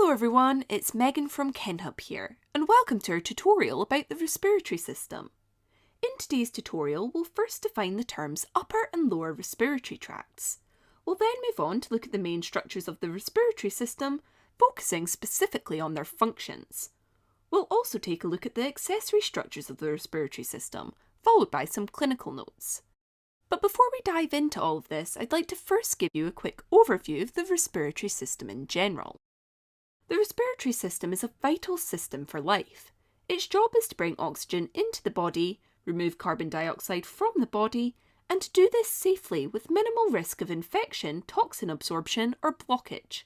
Hello everyone, it's Megan from KenHub here, and welcome to our tutorial about the respiratory system. In today's tutorial, we'll first define the terms upper and lower respiratory tracts. We'll then move on to look at the main structures of the respiratory system, focusing specifically on their functions. We'll also take a look at the accessory structures of the respiratory system, followed by some clinical notes. But before we dive into all of this, I'd like to first give you a quick overview of the respiratory system in general. The respiratory system is a vital system for life. Its job is to bring oxygen into the body, remove carbon dioxide from the body, and to do this safely with minimal risk of infection, toxin absorption, or blockage.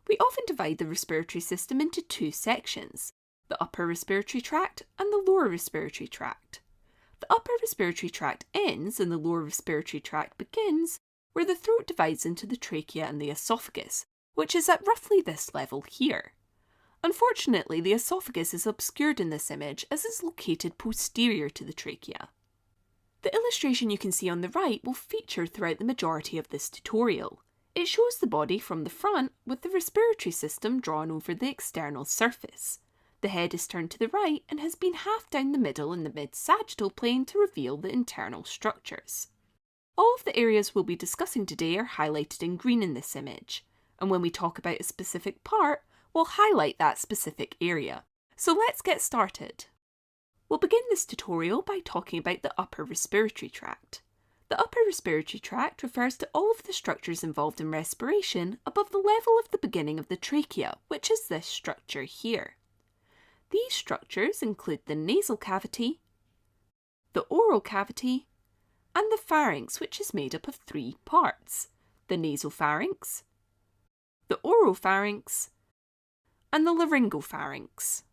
We often divide the respiratory system into two sections, the upper respiratory tract and the lower respiratory tract. The upper respiratory tract ends and the lower respiratory tract begins where the throat divides into the trachea and the esophagus, which is at roughly this level here. Unfortunately, the esophagus is obscured in this image as it's located posterior to the trachea. The illustration you can see on the right will feature throughout the majority of this tutorial. It shows the body from the front with the respiratory system drawn over the external surface. The head is turned to the right and has been half down the middle in the mid-sagittal plane to reveal the internal structures. All of the areas we'll be discussing today are highlighted in green in this image, and when we talk about a specific part, we'll highlight that specific area. So let's get started. We'll begin this tutorial by talking about the upper respiratory tract. The upper respiratory tract refers to all of the structures involved in respiration above the level of the beginning of the trachea, which is this structure here. These structures include the nasal cavity, the oral cavity, and the pharynx, which is made up of three parts: the nasopharynx, the oropharynx, and the laryngopharynx.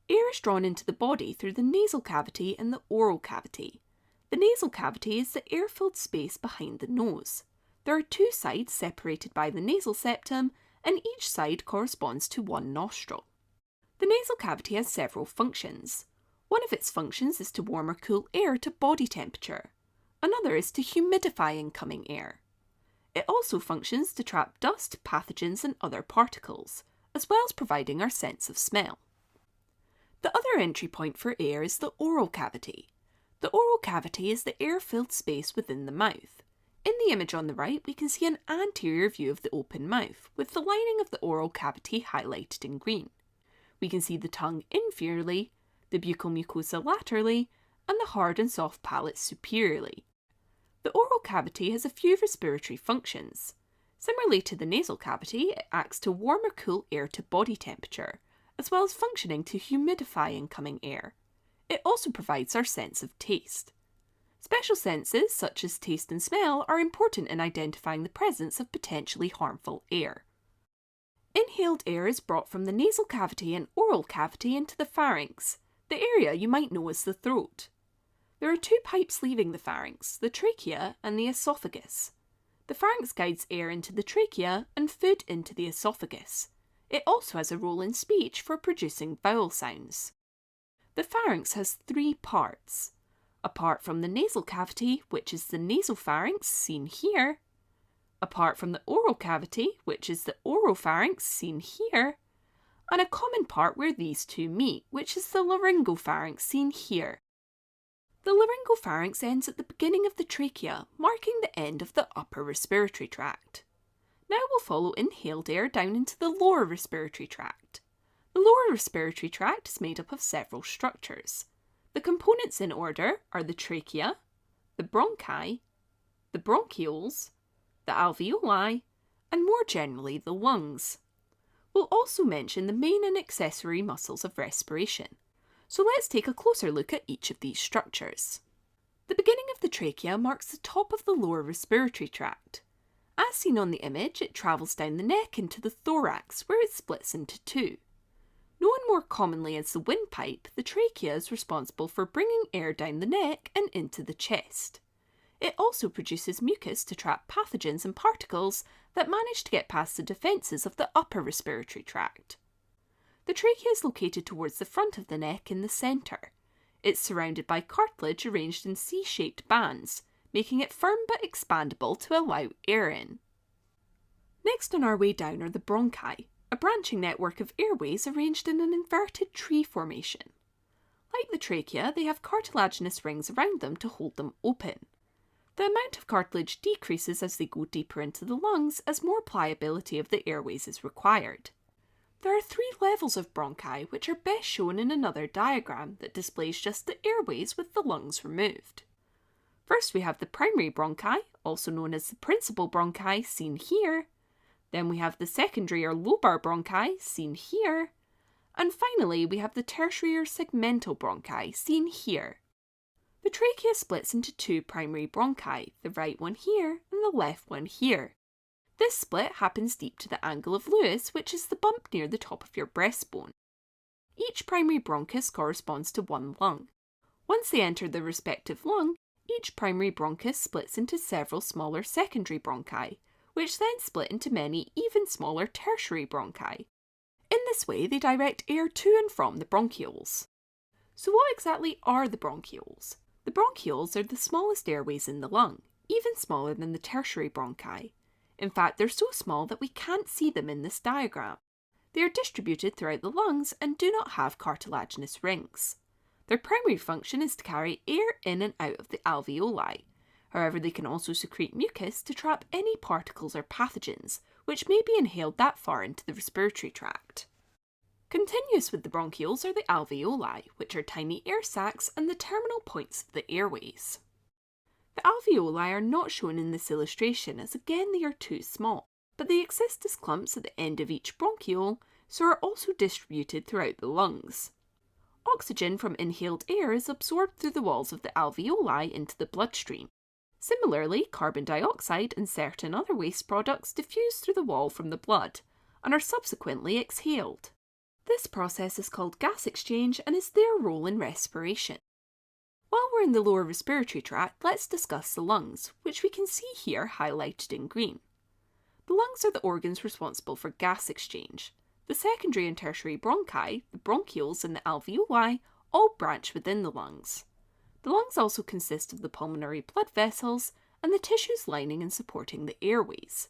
Air is drawn into the body through the nasal cavity and the oral cavity. The nasal cavity is the air-filled space behind the nose. There are two sides separated by the nasal septum, and each side corresponds to one nostril. The nasal cavity has several functions. One of its functions is to warm or cool air to body temperature. Another is to humidify incoming air. It also functions to trap dust, pathogens, and other particles, as well as providing our sense of smell. The other entry point for air is the oral cavity. The oral cavity is the air-filled space within the mouth. In the image on the right, we can see an anterior view of the open mouth, with the lining of the oral cavity highlighted in green. We can see the tongue inferiorly, the buccal mucosa laterally, and the hard and soft palate superiorly. The oral cavity has a few respiratory functions. Similarly to the nasal cavity, it acts to warm or cool air to body temperature, as well as functioning to humidify incoming air. It also provides our sense of taste. Special senses, such as taste and smell, are important in identifying the presence of potentially harmful air. Inhaled air is brought from the nasal cavity and oral cavity into the pharynx, the area you might know as the throat. There are two pipes leaving the pharynx, the trachea and the esophagus. The pharynx guides air into the trachea and food into the esophagus. It also has a role in speech for producing vowel sounds. The pharynx has three parts. Apart from the nasal cavity, which is the nasopharynx seen here, apart from the oral cavity, which is the oropharynx seen here, and a common part where these two meet, which is the laryngopharynx seen here. The laryngopharynx ends at the beginning of the trachea, marking the end of the upper respiratory tract. Now we'll follow inhaled air down into the lower respiratory tract. The lower respiratory tract is made up of several structures. The components in order are the trachea, the bronchi, the bronchioles, the alveoli, and more generally the lungs. We'll also mention the main and accessory muscles of respiration. So let's take a closer look at each of these structures. The beginning of the trachea marks the top of the lower respiratory tract. As seen on the image, it travels down the neck into the thorax, where it splits into two. Known more commonly as the windpipe, the trachea is responsible for bringing air down the neck and into the chest. It also produces mucus to trap pathogens and particles that manage to get past the defences of the upper respiratory tract. The trachea is located towards the front of the neck in the centre. It's surrounded by cartilage arranged in C-shaped bands, making it firm but expandable to allow air in. Next on our way down are the bronchi. a branching network of airways arranged in an inverted tree formation. Like the trachea, they have cartilaginous rings around them to hold them open. The amount of cartilage decreases as they go deeper into the lungs as more pliability of the airways is required. There are 3 levels of bronchi, which are best shown in another diagram that displays just the airways with the lungs removed. First we have the primary bronchi, also known as the principal bronchi, seen here. Then we have the secondary or lobar bronchi, seen here. And finally we have the tertiary or segmental bronchi, seen here. The trachea splits into 2 primary bronchi, the right one here and the left one here. This split happens deep to the angle of Lewis, which is the bump near the top of your breastbone. Each primary bronchus corresponds to one lung. Once they enter the respective lung, each primary bronchus splits into several smaller secondary bronchi, which then split into many even smaller tertiary bronchi. In this way, they direct air to and from the bronchioles. So what exactly are the bronchioles? The bronchioles are the smallest airways in the lung, even smaller than the tertiary bronchi. In fact, they're so small that we can't see them in this diagram. They are distributed throughout the lungs and do not have cartilaginous rings. Their primary function is to carry air in and out of the alveoli. However, they can also secrete mucus to trap any particles or pathogens, which may be inhaled that far into the respiratory tract. Continuous with the bronchioles are the alveoli, which are tiny air sacs and the terminal points of the airways. The alveoli are not shown in this illustration as again they are too small, but they exist as clumps at the end of each bronchiole, so are also distributed throughout the lungs. Oxygen from inhaled air is absorbed through the walls of the alveoli into the bloodstream. Similarly, carbon dioxide and certain other waste products diffuse through the wall from the blood, and are subsequently exhaled. This process is called gas exchange and is their role in respiration. While we're in the lower respiratory tract, let's discuss the lungs, which we can see here highlighted in green. The lungs are the organs responsible for gas exchange. The secondary and tertiary bronchi, the bronchioles and the alveoli, all branch within the lungs. The lungs also consist of the pulmonary blood vessels and the tissues lining and supporting the airways.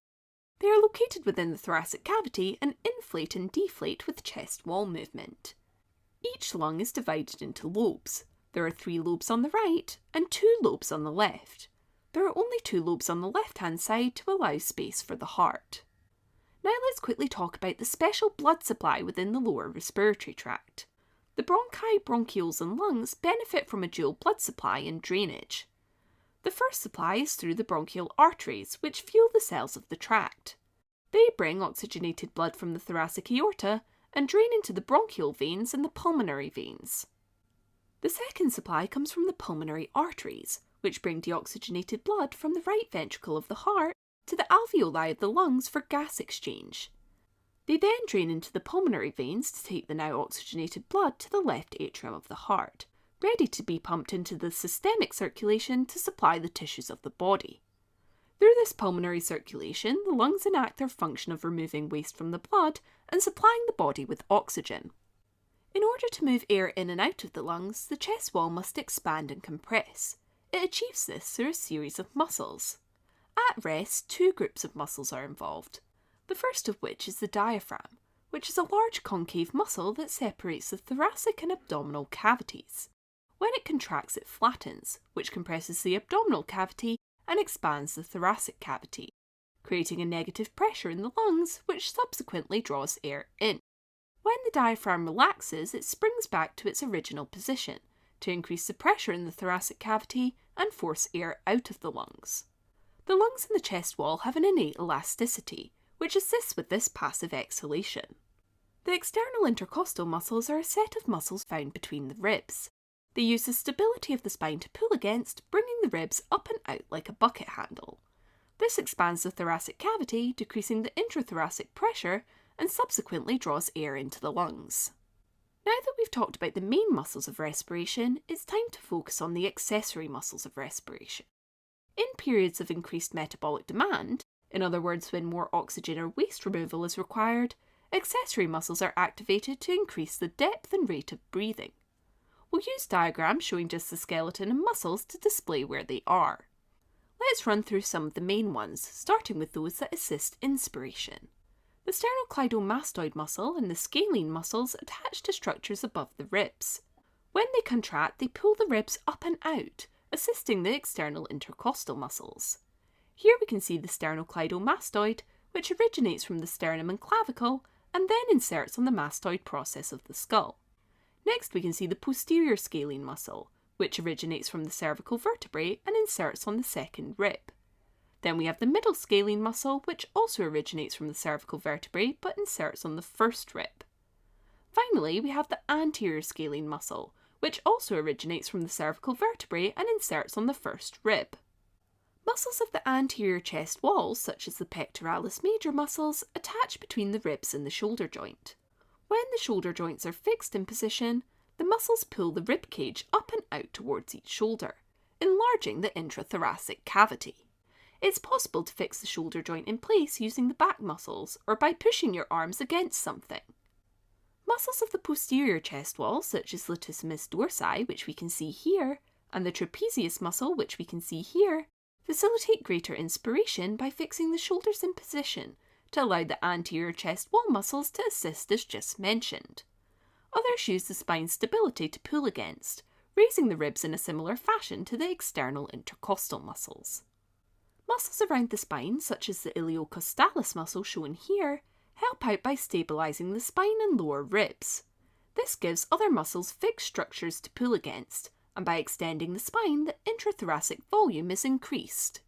They are located within the thoracic cavity and inflate and deflate with chest wall movement. Each lung is divided into lobes. There are 3 lobes on the right and 2 lobes on the left. There are only 2 lobes on the left-hand side to allow space for the heart. Now let's quickly talk about the special blood supply within the lower respiratory tract. The bronchi, bronchioles and lungs benefit from a dual blood supply and drainage. The first supply is through the bronchial arteries, which fuel the cells of the tract. They bring oxygenated blood from the thoracic aorta and drain into the bronchial veins and the pulmonary veins. The second supply comes from the pulmonary arteries, which bring deoxygenated blood from the right ventricle of the heart to the alveoli of the lungs for gas exchange. They then drain into the pulmonary veins to take the now oxygenated blood to the left atrium of the heart, ready to be pumped into the systemic circulation to supply the tissues of the body. Through this pulmonary circulation, the lungs enact their function of removing waste from the blood and supplying the body with oxygen. In order to move air in and out of the lungs, the chest wall must expand and compress. It achieves this through a series of muscles. At rest, 2 groups of muscles are involved, the first of which is the diaphragm, which is a large concave muscle that separates the thoracic and abdominal cavities. When it contracts, it flattens, which compresses the abdominal cavity and expands the thoracic cavity, creating a negative pressure in the lungs, which subsequently draws air in. When the diaphragm relaxes, it springs back to its original position to increase the pressure in the thoracic cavity and force air out of the lungs. The lungs and the chest wall have an innate elasticity, which assists with this passive exhalation. The external intercostal muscles are a set of muscles found between the ribs. They use the stability of the spine to pull against, bringing the ribs up and out like a bucket handle. This expands the thoracic cavity, decreasing the intrathoracic pressure, and subsequently draws air into the lungs. Now that we've talked about the main muscles of respiration, it's time to focus on the accessory muscles of respiration. In periods of increased metabolic demand, in other words when more oxygen or waste removal is required, accessory muscles are activated to increase the depth and rate of breathing. We'll use diagrams showing just the skeleton and muscles to display where they are. Let's run through some of the main ones, starting with those that assist inspiration. The sternocleidomastoid muscle and the scalene muscles attach to structures above the ribs. When they contract, they pull the ribs up and out, assisting the external intercostal muscles. Here we can see the sternocleidomastoid, which originates from the sternum and clavicle and then inserts on the mastoid process of the skull. Next we can see the posterior scalene muscle, which originates from the cervical vertebrae and inserts on the second rib. Then we have the middle scalene muscle, which also originates from the cervical vertebrae but inserts on the first rib. Finally, we have the anterior scalene muscle, which also originates from the cervical vertebrae and inserts on the first rib. Muscles of the anterior chest wall, such as the pectoralis major muscles, attach between the ribs and the shoulder joint. When the shoulder joints are fixed in position, the muscles pull the rib cage up and out towards each shoulder, enlarging the intrathoracic cavity. It's possible to fix the shoulder joint in place using the back muscles or by pushing your arms against something. Muscles of the posterior chest wall, such as latissimus dorsi, which we can see here, and the trapezius muscle, which we can see here, facilitate greater inspiration by fixing the shoulders in position to allow the anterior chest wall muscles to assist as just mentioned. Others use the spine's stability to pull against, raising the ribs in a similar fashion to the external intercostal muscles. Muscles around the spine, such as the iliocostalis muscle shown here, help out by stabilising the spine and lower ribs. This gives other muscles fixed structures to pull against, and by extending the spine, the intrathoracic volume is increased.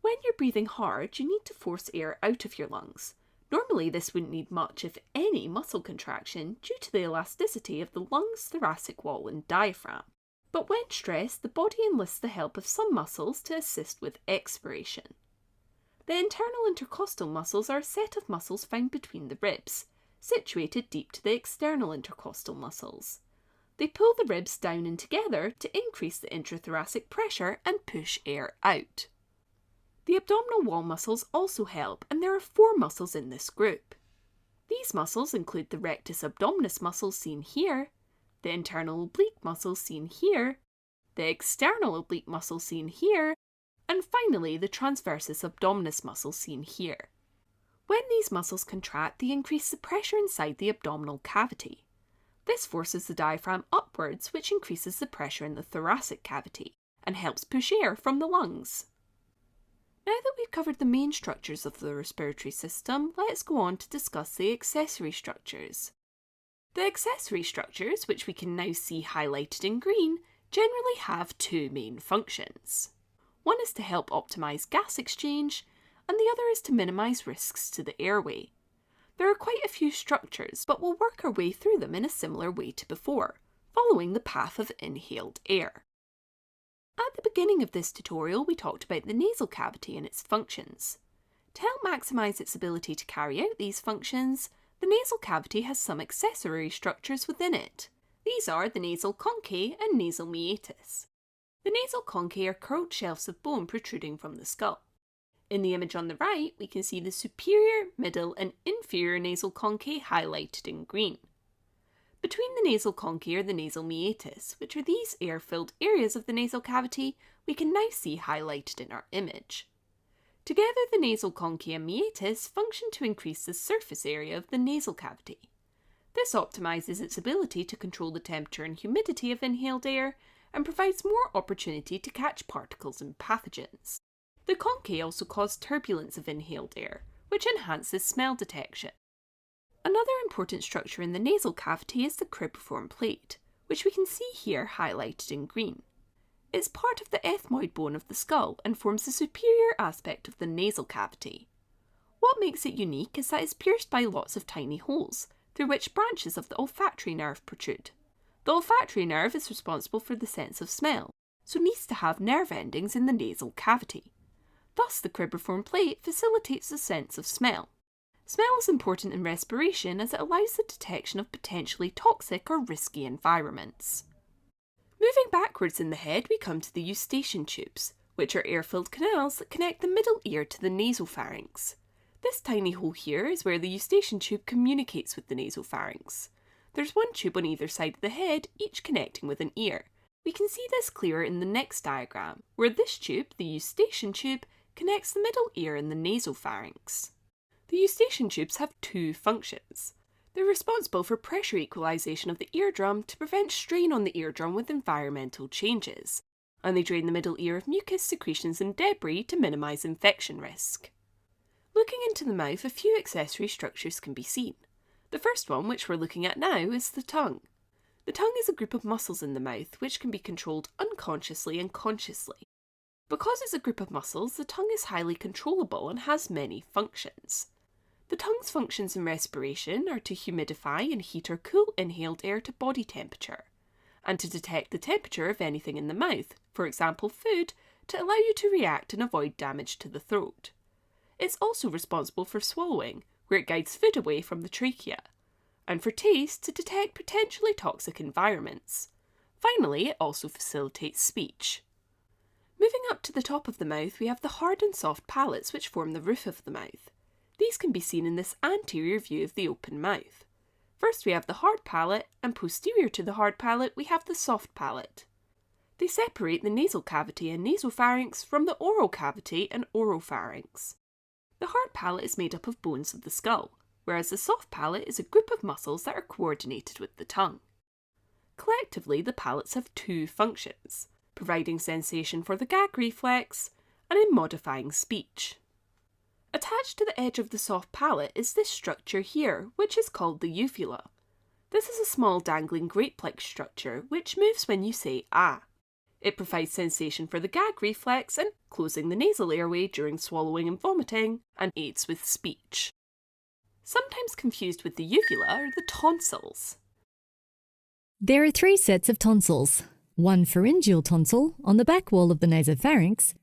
When you're breathing hard, you need to force air out of your lungs. Normally this wouldn't need much, if any, muscle contraction due to the elasticity of the lungs, thoracic wall and diaphragm. But when stressed, the body enlists the help of some muscles to assist with expiration. The internal intercostal muscles are a set of muscles found between the ribs, situated deep to the external intercostal muscles. They pull the ribs down and together to increase the intrathoracic pressure and push air out. The abdominal wall muscles also help, and there are 4 muscles in this group. These muscles include the rectus abdominis muscle seen here, the internal oblique muscle seen here, the external oblique muscle seen here, and finally the transversus abdominis muscle seen here. When these muscles contract, they increase the pressure inside the abdominal cavity. This forces the diaphragm upwards, which increases the pressure in the thoracic cavity and helps push air from the lungs. Now that we've covered the main structures of the respiratory system, let's go on to discuss the accessory structures. The accessory structures, which we can now see highlighted in green, generally have 2 main functions. One is to help optimise gas exchange, and the other is to minimise risks to the airway. There are quite a few structures, but we'll work our way through them in a similar way to before, following the path of inhaled air. At the beginning of this tutorial, we talked about the nasal cavity and its functions. To help maximise its ability to carry out these functions, the nasal cavity has some accessory structures within it. These are the nasal conchae and nasal meatus. The nasal conchae are curled shelves of bone protruding from the skull. In the image on the right, we can see the superior, middle and inferior nasal conchae highlighted in green. Between the nasal conchae are the nasal meatus, which are these air-filled areas of the nasal cavity we can now see highlighted in our image. Together, the nasal conchae and meatus function to increase the surface area of the nasal cavity. This optimises its ability to control the temperature and humidity of inhaled air and provides more opportunity to catch particles and pathogens. The conchae also cause turbulence of inhaled air, which enhances smell detection. Another important structure in the nasal cavity is the cribriform plate, which we can see here highlighted in green. It's part of the ethmoid bone of the skull and forms the superior aspect of the nasal cavity. What makes it unique is that it's pierced by lots of tiny holes, through which branches of the olfactory nerve protrude. The olfactory nerve is responsible for the sense of smell, so needs to have nerve endings in the nasal cavity. Thus, the cribriform plate facilitates the sense of smell. Smell is important in respiration as it allows the detection of potentially toxic or risky environments. Moving backwards in the head, we come to the eustachian tubes, which are air-filled canals that connect the middle ear to the nasopharynx. This tiny hole here is where the eustachian tube communicates with the nasopharynx. There's one tube on either side of the head, each connecting with an ear. We can see this clearer in the next diagram, where this tube, the eustachian tube, connects the middle ear and the nasopharynx. The eustachian tubes have two functions. They're responsible for pressure equalisation of the eardrum to prevent strain on the eardrum with environmental changes, and they drain the middle ear of mucus, secretions and debris to minimise infection risk. Looking into the mouth, a few accessory structures can be seen. The first one, which we're looking at now, is the tongue. The tongue is a group of muscles in the mouth which can be controlled unconsciously and consciously. Because it's a group of muscles, the tongue is highly controllable and has many functions. The tongue's functions in respiration are to humidify and heat or cool inhaled air to body temperature, and to detect the temperature of anything in the mouth, for example food, to allow you to react and avoid damage to the throat. It's also responsible for swallowing, where it guides food away from the trachea, and for taste to detect potentially toxic environments. Finally, it also facilitates speech. Moving up to the top of the mouth, we have the hard and soft palates which form the roof of the mouth. These can be seen in this anterior view of the open mouth. First we have the hard palate, and posterior to the hard palate we have the soft palate. They separate the nasal cavity and nasopharynx from the oral cavity and oropharynx. The hard palate is made up of bones of the skull, whereas the soft palate is a group of muscles that are coordinated with the tongue. Collectively, the palates have two functions, providing sensation for the gag reflex and in modifying speech. Attached to the edge of the soft palate is this structure here, which is called the uvula. This is a small dangling grape-like structure which moves when you say ah. It provides sensation for the gag reflex and closing the nasal airway during swallowing and vomiting, and aids with speech. Sometimes confused with the uvula are the tonsils. There are three sets of tonsils. One pharyngeal tonsil on the back wall of the nasopharynx,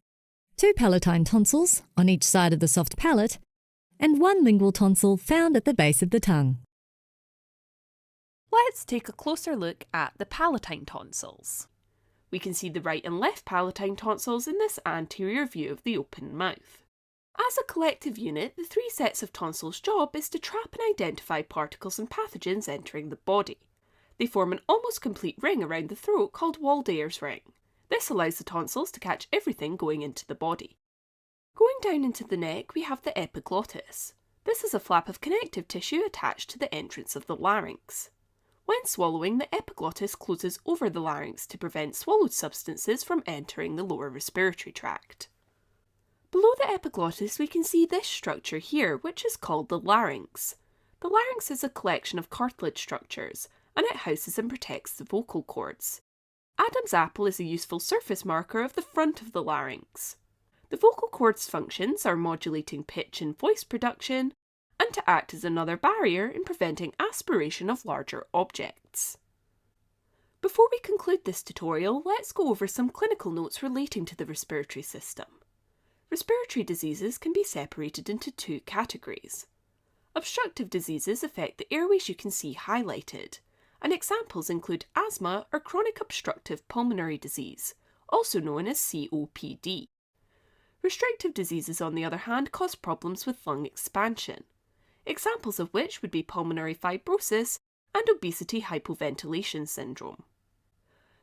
two palatine tonsils on each side of the soft palate, and one lingual tonsil found at the base of the tongue. Let's take a closer look at the palatine tonsils. We can see the right and left palatine tonsils in this anterior view of the open mouth. As a collective unit, the three sets of tonsils' job is to trap and identify particles and pathogens entering the body. They form an almost complete ring around the throat called Waldeyer's ring. This allows the tonsils to catch everything going into the body. Going down into the neck, we have the epiglottis. This is a flap of connective tissue attached to the entrance of the larynx. When swallowing, the epiglottis closes over the larynx to prevent swallowed substances from entering the lower respiratory tract. Below the epiglottis, we can see this structure here, which is called the larynx. The larynx is a collection of cartilage structures, and it houses and protects the vocal cords. Adam's apple is a useful surface marker of the front of the larynx. The vocal cords' functions are modulating pitch and voice production, and to act as another barrier in preventing aspiration of larger objects. Before we conclude this tutorial, let's go over some clinical notes relating to the respiratory system. Respiratory diseases can be separated into two categories. Obstructive diseases affect the airways you can see highlighted, and examples include asthma or chronic obstructive pulmonary disease, also known as COPD. Restrictive diseases, on the other hand, cause problems with lung expansion, examples of which would be pulmonary fibrosis and obesity hypoventilation syndrome.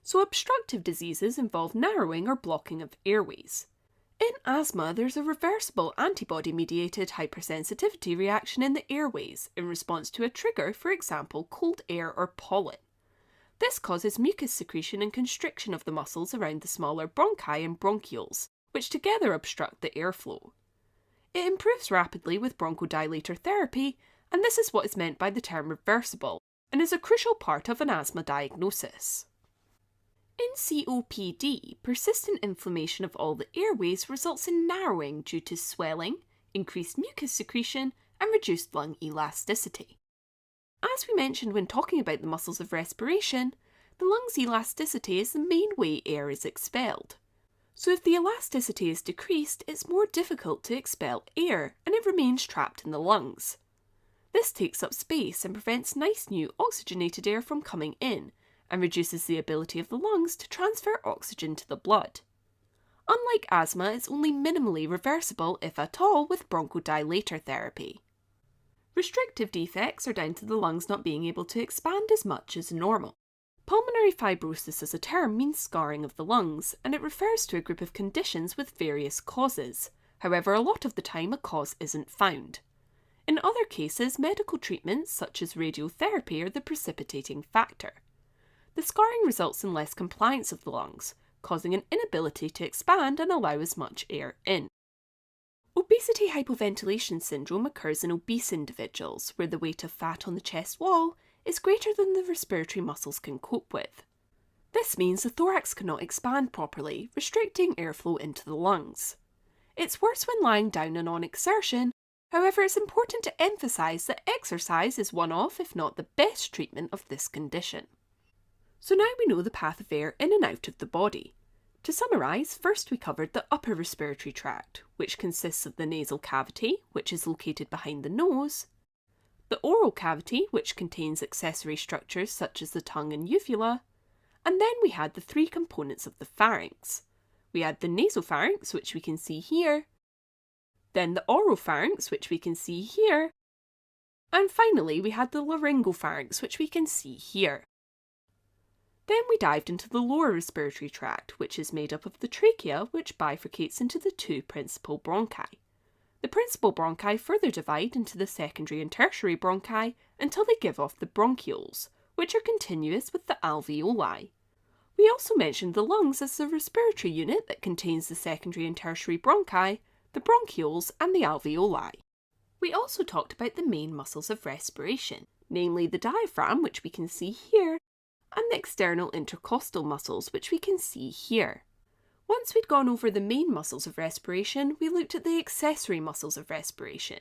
So obstructive diseases involve narrowing or blocking of airways. In asthma, there's a reversible antibody-mediated hypersensitivity reaction in the airways in response to a trigger, for example, cold air or pollen. This causes mucus secretion and constriction of the muscles around the smaller bronchi and bronchioles, which together obstruct the airflow. It improves rapidly with bronchodilator therapy, and this is what is meant by the term reversible, and is a crucial part of an asthma diagnosis. In COPD, persistent inflammation of all the airways results in narrowing due to swelling, increased mucus secretion, and reduced lung elasticity. As we mentioned when talking about the muscles of respiration, the lung's elasticity is the main way air is expelled. So if the elasticity is decreased, it's more difficult to expel air, and it remains trapped in the lungs. This takes up space and prevents nice new oxygenated air from coming in, and reduces the ability of the lungs to transfer oxygen to the blood. Unlike asthma, it's only minimally reversible, if at all, with bronchodilator therapy. Restrictive defects are down to the lungs not being able to expand as much as normal. Pulmonary fibrosis as a term means scarring of the lungs, and it refers to a group of conditions with various causes. However, a lot of the time a cause isn't found. In other cases, medical treatments such as radiotherapy are the precipitating factor. The scarring results in less compliance of the lungs, causing an inability to expand and allow as much air in. Obesity hypoventilation syndrome occurs in obese individuals where the weight of fat on the chest wall is greater than the respiratory muscles can cope with. This means the thorax cannot expand properly, restricting airflow into the lungs. It's worse when lying down and on exertion. However, it's important to emphasise that exercise is one of, if not the best treatment of this condition. So now we know the path of air in and out of the body. To summarise, first we covered the upper respiratory tract, which consists of the nasal cavity, which is located behind the nose, the oral cavity, which contains accessory structures such as the tongue and uvula, and then we had the three components of the pharynx. We had the nasopharynx, which we can see here, then the oropharynx, which we can see here, and finally we had the laryngopharynx, which we can see here. Then we dived into the lower respiratory tract, which is made up of the trachea, which bifurcates into the two principal bronchi. The principal bronchi further divide into the secondary and tertiary bronchi until they give off the bronchioles, which are continuous with the alveoli. We also mentioned the lungs as the respiratory unit that contains the secondary and tertiary bronchi, the bronchioles and the alveoli. We also talked about the main muscles of respiration, namely the diaphragm, which we can see here, and the external intercostal muscles, which we can see here. Once we'd gone over the main muscles of respiration, we looked at the accessory muscles of respiration,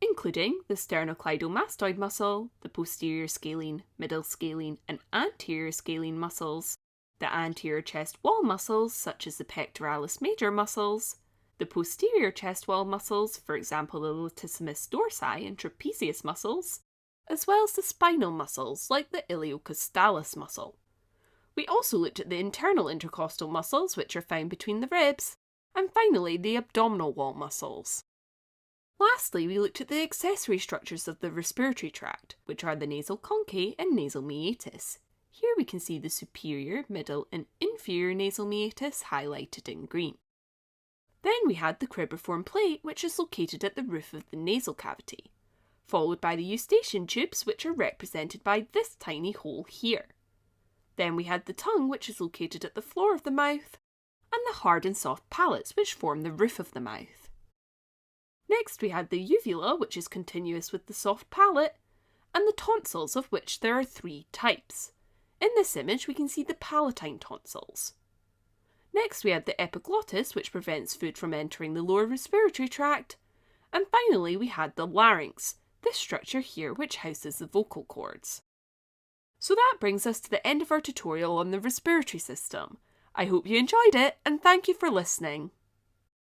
including the sternocleidomastoid muscle, the posterior scalene, middle scalene, and anterior scalene muscles, the anterior chest wall muscles, such as the pectoralis major muscles, the posterior chest wall muscles, for example the latissimus dorsi and trapezius muscles, as well as the spinal muscles like the iliocostalis muscle. We also looked at the internal intercostal muscles, which are found between the ribs, and finally the abdominal wall muscles. Lastly, we looked at the accessory structures of the respiratory tract, which are the nasal conchae and nasal meatus. Here we can see the superior, middle and inferior nasal meatus highlighted in green. Then we had the cribriform plate, which is located at the roof of the nasal cavity, followed by the eustachian tubes, which are represented by this tiny hole here. Then we had the tongue, which is located at the floor of the mouth, and the hard and soft palates, which form the roof of the mouth. Next we had the uvula, which is continuous with the soft palate, and the tonsils, of which there are three types. In this image we can see the palatine tonsils. Next we had the epiglottis, which prevents food from entering the lower respiratory tract, and finally we had the larynx, this structure here which houses the vocal cords. So that brings us to the end of our tutorial on the respiratory system. I hope you enjoyed it and thank you for listening.